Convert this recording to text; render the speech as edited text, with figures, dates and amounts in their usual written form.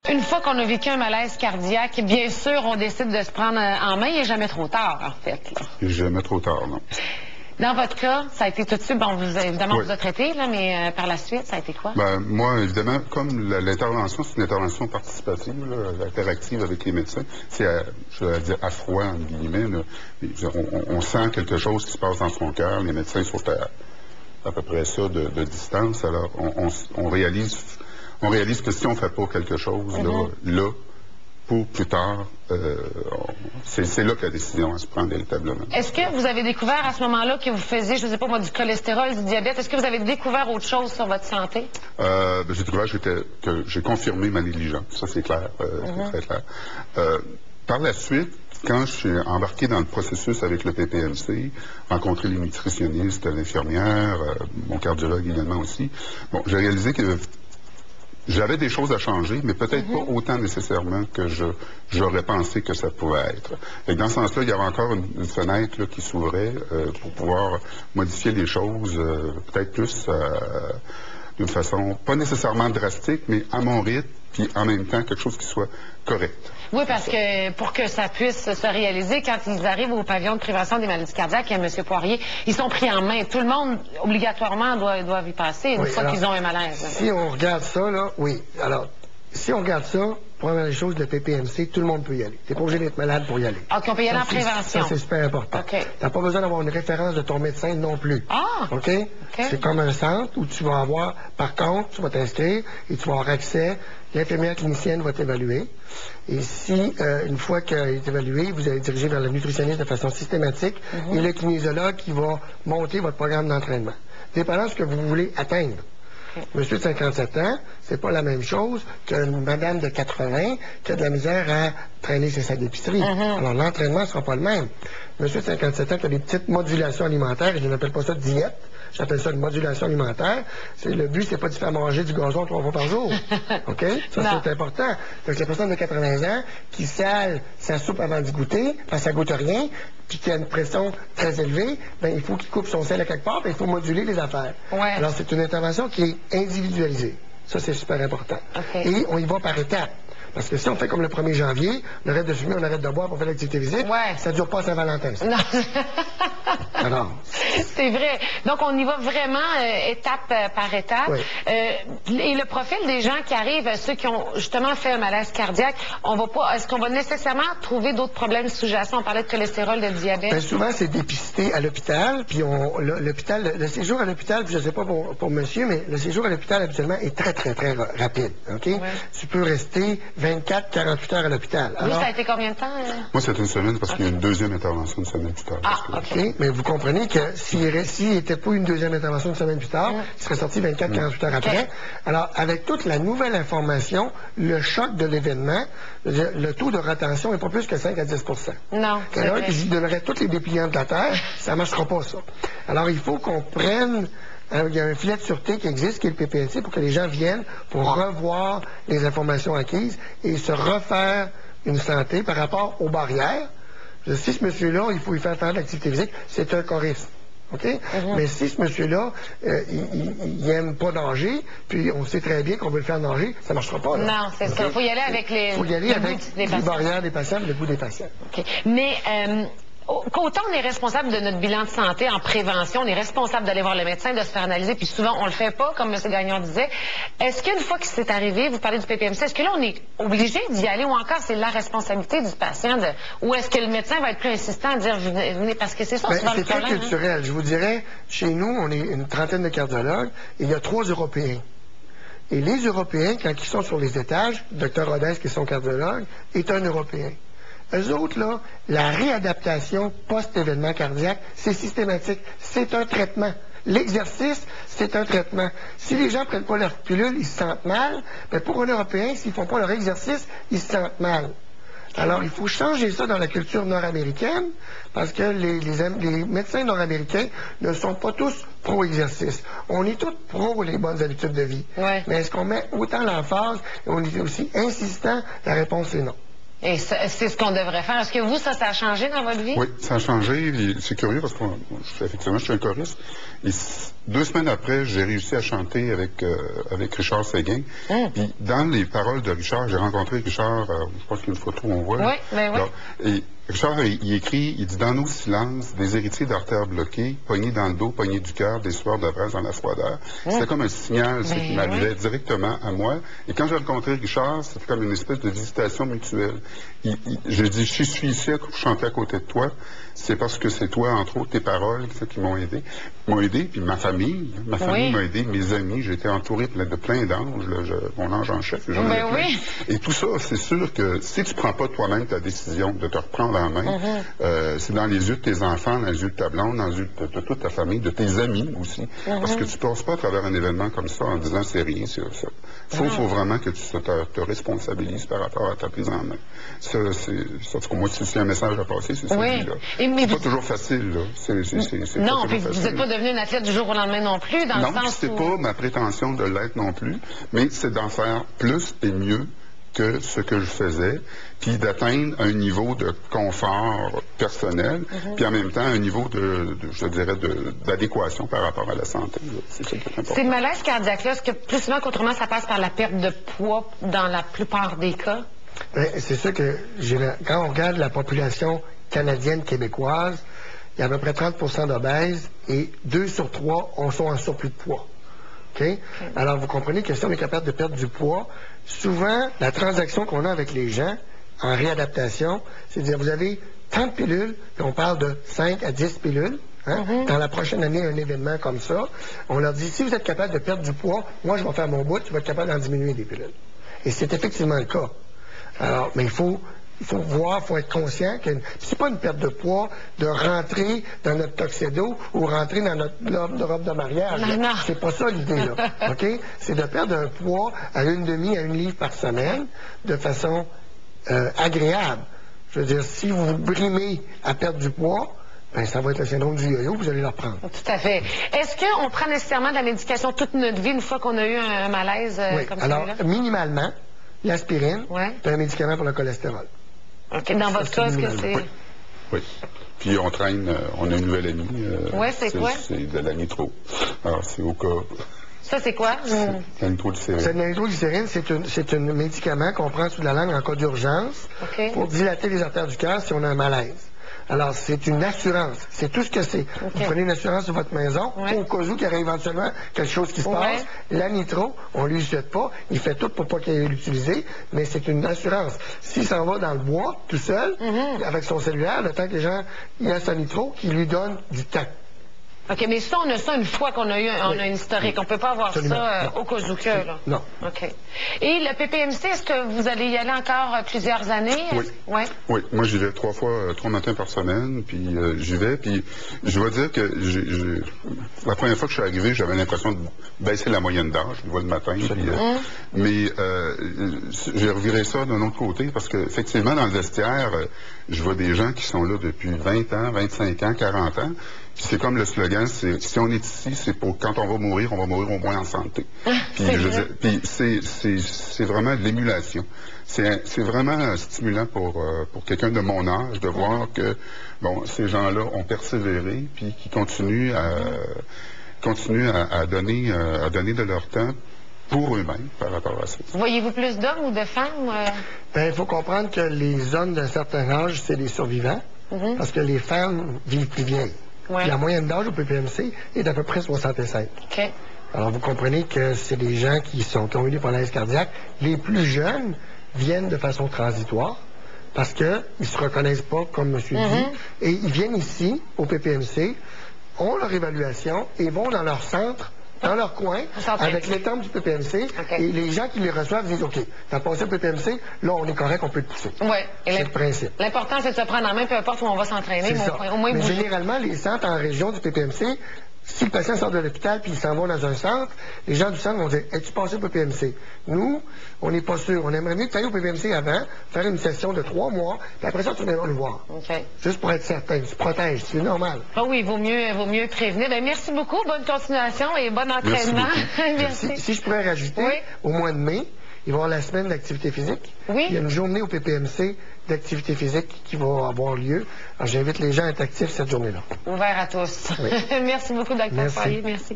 Une fois qu'on a vécu un malaise cardiaque, bien sûr, on décide de se prendre en main. Il n'est jamais trop tard, en fait. Là. Il n'est jamais trop tard, non. Dans votre cas, ça a été tout de suite, bon, évidemment, Oui. vous a traité, là, mais par la suite, ça a été quoi? Ben, moi, évidemment, comme l'intervention, c'est une intervention participative, là, interactive avec les médecins, c'est, je vais dire, à froid, entre guillemets. Là. On sent quelque chose qui se passe dans son cœur. Les médecins sont à peu près ça de distance. Alors, on réalise que si on ne fait pas quelque chose, là, pour plus tard, c'est là que la décision se prend véritablement. Est-ce que vous avez découvert à ce moment-là que vous faisiez, je ne sais pas moi, du cholestérol, du diabète, est-ce que vous avez découvert autre chose sur votre santé? J'ai découvert que j'ai confirmé ma négligence, ça c'est clair, c'est très clair. Par la suite, quand je suis embarqué dans le processus avec le PPMC, rencontré les nutritionnistes, l'infirmière, mon cardiologue également aussi, bon, j'ai réalisé que j'avais des choses à changer, mais peut-être pas autant nécessairement que j'aurais pensé que ça pouvait être. Et dans ce sens-là, il y avait encore une fenêtre là, qui s'ouvrait pour pouvoir modifier les choses, peut-être plus d'une façon pas nécessairement drastique, mais à mon rythme, puis en même temps quelque chose qui soit correct. Oui, parce que pour que ça puisse se réaliser, quand ils arrivent au pavillon de prévention des maladies cardiaques, il y a M. Poirier, ils sont pris en main. Tout le monde, obligatoirement, doit y passer une fois qu'ils ont un malaise. Si on regarde ça, là, oui. Alors, si on regarde ça, première chose, le PPMC, tout le monde peut y aller. Tu n'es pas obligé d'être malade pour y aller. OK, on peut y aller en prévention. Ça, c'est super important. Okay. Tu n'as pas besoin d'avoir une référence de ton médecin non plus. Ah! OK? C'est comme un centre où tu vas avoir, par contre, tu vas t'inscrire et tu vas avoir accès. L'infirmière clinicienne va t'évaluer. Et si, une fois qu'elle est évaluée, vous allez diriger vers le nutritionniste de façon systématique et le kinésiologue qui va monter votre programme d'entraînement. Dépendant de ce que vous voulez atteindre. Monsieur de 57 ans, c'est pas la même chose qu'une madame de 80 qui a de la misère à traîner ses sacs d'épicerie. Alors, l'entraînement ne sera pas le même. Monsieur de 57 ans qui a des petites modulations alimentaires, et je n'appelle pas ça diète, j'appelle ça une modulation alimentaire. Le but, c'est pas de faire manger du gazon 3 fois par jour. OK? Ça, c'est important. Donc, la personne de 80 ans qui sale sa soupe avant d'y goûter, parce que ça goûte rien, puis qui a une pression très élevée, ben, il faut qu'il coupe son sel à quelque part, puis il faut moduler les affaires. Ouais. Alors, c'est une intervention qui est individualisée. Ça, c'est super important. Okay. Et on y va par étapes. Parce que si on fait comme le 1er janvier, on arrête de fumer, on arrête de boire pour faire l'activité physique, ça ne dure pas à Saint-Valentin. Non. Alors. C'est vrai. Donc, on y va vraiment étape par étape. Oui. Et le profil des gens qui arrivent, ceux qui ont justement fait un malaise cardiaque, est-ce qu'on va nécessairement trouver d'autres problèmes sous-jacents? On parlait de cholestérol, de diabète. Ben, souvent, c'est dépisté à l'hôpital, puis le séjour à l'hôpital, je ne sais pas pour monsieur, mais le séjour à l'hôpital, habituellement, est très, très, très rapide. OK? Ouais. Tu peux rester 24-48 heures à l'hôpital. Oui, ça a été combien de temps? Moi, c'est une semaine parce qu'il y a une deuxième intervention une semaine plus tard. Ah, OK. Mais vous comprenez que s'il n'était pas une deuxième intervention une semaine plus tard, il serait sorti 24-48 heures après. Alors, avec toute la nouvelle information, le choc de l'événement, le taux de rétention n'est pas plus que 5 à 10 Non, c'est vrai. Alors, je donnerais tous les dépliants de la Terre, ça ne marchera pas, ça. Alors, il faut qu'on prenne... il y a un filet de sûreté qui existe, qui est le PPMC, pour que les gens viennent pour revoir les informations acquises et se refaire une santé par rapport aux barrières. Si ce monsieur-là, il faut lui faire de l'activité physique, c'est un chorisme. OK? Mais si ce monsieur-là, il n'aime pas nager, puis on sait très bien qu'on veut le faire nager, ça ne marchera pas. Là. Non, c'est ça. Il faut y aller avec les... Il faut y aller avec les barrières des patients, le goût des patients. OK. Mais... Autant on est responsable de notre bilan de santé en prévention, on est responsable d'aller voir le médecin, de se faire analyser, puis souvent on le fait pas, comme M. Gagnon disait. Est-ce qu'une fois que c'est arrivé, vous parlez du PPMC, est-ce que là on est obligé d'y aller ou encore c'est la responsabilité du patient ou est-ce que le médecin va être plus insistant à dire venez parce que c'est ça souvent le problème. C'est très culturel. Je vous dirais, chez nous, on est une trentaine de cardiologues et il y a 3 Européens. Et les Européens, quand ils sont sur les étages, Dr Rodin, qui est son cardiologue, est un Européen. Eux autres, là, la réadaptation post-événement cardiaque, c'est systématique. C'est un traitement. L'exercice, c'est un traitement. Si les gens ne prennent pas leur pilule, ils se sentent mal. Mais pour un Européen, s'ils ne font pas leur exercice, ils se sentent mal. Alors, il faut changer ça dans la culture nord-américaine parce que les médecins nord-américains ne sont pas tous pro-exercice. On est tous pro les bonnes habitudes de vie. Ouais. Mais est-ce qu'on met autant l'emphase et on est aussi insistant? La réponse est non. Et c'est ce qu'on devrait faire. Est-ce que vous, ça a changé dans votre vie? Oui, ça a changé. C'est curieux parce que effectivement, je suis un choriste. Et 2 semaines après, j'ai réussi à chanter avec Richard Séguin. Puis dans les paroles de Richard, j'ai rencontré Richard, je pense qu'il y a une photo, on voit. Oui, ben oui. Alors, et Richard, il écrit, il dit « Dans nos silences, des héritiers d'artères bloquées, poignés dans le dos, poignés du cœur, des sueurs de braise dans la froideur. » C'était comme un signal, c'est qui m'arrivait directement à moi. Et quand j'ai rencontré Richard, c'était comme une espèce de visitation mutuelle. Je dis « Je suis ici à chanter à côté de toi. C'est parce que c'est toi, entre autres, tes paroles qui m'ont aidé. Puis ma famille m'a aidé, mes amis. J'ai été entouré de plein d'anges. Mon ange en chef. Et tout ça, c'est sûr que si tu ne prends pas toi-même ta décision de te reprendre en main, c'est dans les yeux de tes enfants, dans les yeux de ta blonde, dans les yeux de toute ta famille, de tes amis aussi. Parce que tu ne passes pas à travers un événement comme ça en disant c'est rien, c'est ça. Faut vraiment que tu te responsabilises par rapport à ta prise en main. Ça, moi, si c'est un message à passer, c'est ça. C'est pas toujours facile, là. Non, puis vous n'êtes pas devenu une athlète du jour au lendemain non plus, dans le sens où... Non, c'est pas ma prétention de l'être non plus, mais c'est d'en faire plus et mieux que ce que je faisais, puis d'atteindre un niveau de confort personnel, puis en même temps un niveau je dirais, d'adéquation par rapport à la santé. C'est ça qui est important. Ces malaises cardiaques-là, est-ce que plus souvent qu'autrement, ça passe par la perte de poids dans la plupart des cas? C'est sûr que quand on regarde la population canadienne, québécoise, il y a à peu près 30% d'obèses et 2 sur 3 sont en surplus de poids. Okay? Alors, vous comprenez que si on est capable de perdre du poids, souvent, la transaction qu'on a avec les gens en réadaptation, c'est de dire, vous avez tant de pilules, puis on parle de 5 à 10 pilules. Dans la prochaine année, un événement comme ça, on leur dit, si vous êtes capable de perdre du poids, moi, je vais faire mon bout, tu vas être capable d'en diminuer des pilules. Et c'est effectivement le cas. Alors, mais il faut voir, il faut être conscient que c'est pas une perte de poids de rentrer dans notre tuxedo ou rentrer dans notre robe de mariage. Non. C'est pas ça l'idée, là. OK? C'est de perdre un poids à 1,5 à 1 livre par semaine de façon agréable. Je veux dire, si vous vous brimez à perdre du poids, ben, ça va être le syndrome du yo-yo, vous allez le reprendre. Tout à fait. Est-ce qu'on prend nécessairement de la médication toute notre vie une fois qu'on a eu un malaise comme celui-là? Alors, minimalement, l'aspirine, c'est un médicament pour le cholestérol. OK. Dans votre cas, est-ce que c'est... Oui. Puis on a une nouvelle amie. c'est quoi? C'est de la nitro. Alors, c'est au cas... Ça, c'est quoi? La nitroglycérine. La nitroglycérine, c'est un médicament qu'on prend sous la langue en cas d'urgence pour dilater les artères du cœur si on a un malaise. Alors, c'est une assurance. C'est tout ce que c'est. Vous prenez une assurance sur votre maison, au cas où il y aurait éventuellement quelque chose qui se passe. La nitro, on ne lui souhaite pas. Il fait tout pour pas qu'il ait l'utiliser, mais c'est une assurance. S'il s'en va dans le bois, tout seul, avec son cellulaire, le temps que les gens, il a sa nitro qui lui donne du temps. OK, mais ça, on a ça une fois qu'on a eu un historique. On ne peut pas avoir ça au cas où que, là. Non. OK. Et le PPMC, est-ce que vous allez y aller encore plusieurs années? Oui. Oui. Moi, j'y vais 3 matins par semaine, puis j'y vais, puis je dois dire que la première fois que je suis arrivé, j'avais l'impression de baisser la moyenne d'âge, je le vois le matin, mais j'ai reviré ça d'un autre côté, parce qu'effectivement, dans le vestiaire, je vois des gens qui sont là depuis 20 ans, 25 ans, 40 ans. C'est comme le slogan, si on est ici, c'est pour quand on va mourir au moins en santé. Puis c'est vraiment de l'émulation. C'est vraiment stimulant pour quelqu'un de mon âge de voir que ces gens-là ont persévéré puis qui continuent à donner de leur temps pour eux-mêmes par rapport à ça. Voyez-vous plus d'hommes ou de femmes? Il faut comprendre que les hommes d'un certain âge, c'est les survivants, parce que les femmes vivent plus vieilles. La moyenne d'âge au PPMC est d'à peu près 65. OK. Alors, vous comprenez que c'est des gens qui ont eu des problèmes cardiaques. Les plus jeunes viennent de façon transitoire parce qu'ils ne se reconnaissent pas, comme M. dit, et ils viennent ici, au PPMC, ont leur évaluation et vont dans leur centre, dans leur coin, avec l'étampe du PPMC, et les gens qui les reçoivent disent, OK, t'as passé le PPMC, là, on est correct, on peut te pousser. C'est le principe. L'important, c'est de se prendre en main, peu importe où on va s'entraîner, mais au moins mais bouger. généralement, les centres en région du PPMC, si le patient sort de l'hôpital puis il s'en va dans un centre, les gens du centre vont dire, es-tu passé au PPMC? Nous, on n'est pas sûr. On aimerait mieux que tu ailles au PPMC avant, faire une session de 3 mois, puis après ça, tu viendras le voir. Juste pour être certain. Tu protèges, c'est normal. Oui, il vaut mieux prévenir. Merci beaucoup, bonne continuation et bon entraînement. Merci. Si je pourrais rajouter, au mois de mai, il va y avoir la semaine d'activité physique. Oui. Il y a une journée au PPMC d'activité physique qui va avoir lieu. Alors, j'invite les gens à être actifs cette journée-là. Ouvert à tous. Oui. Merci beaucoup, Dr. Merci. Poirier. Merci.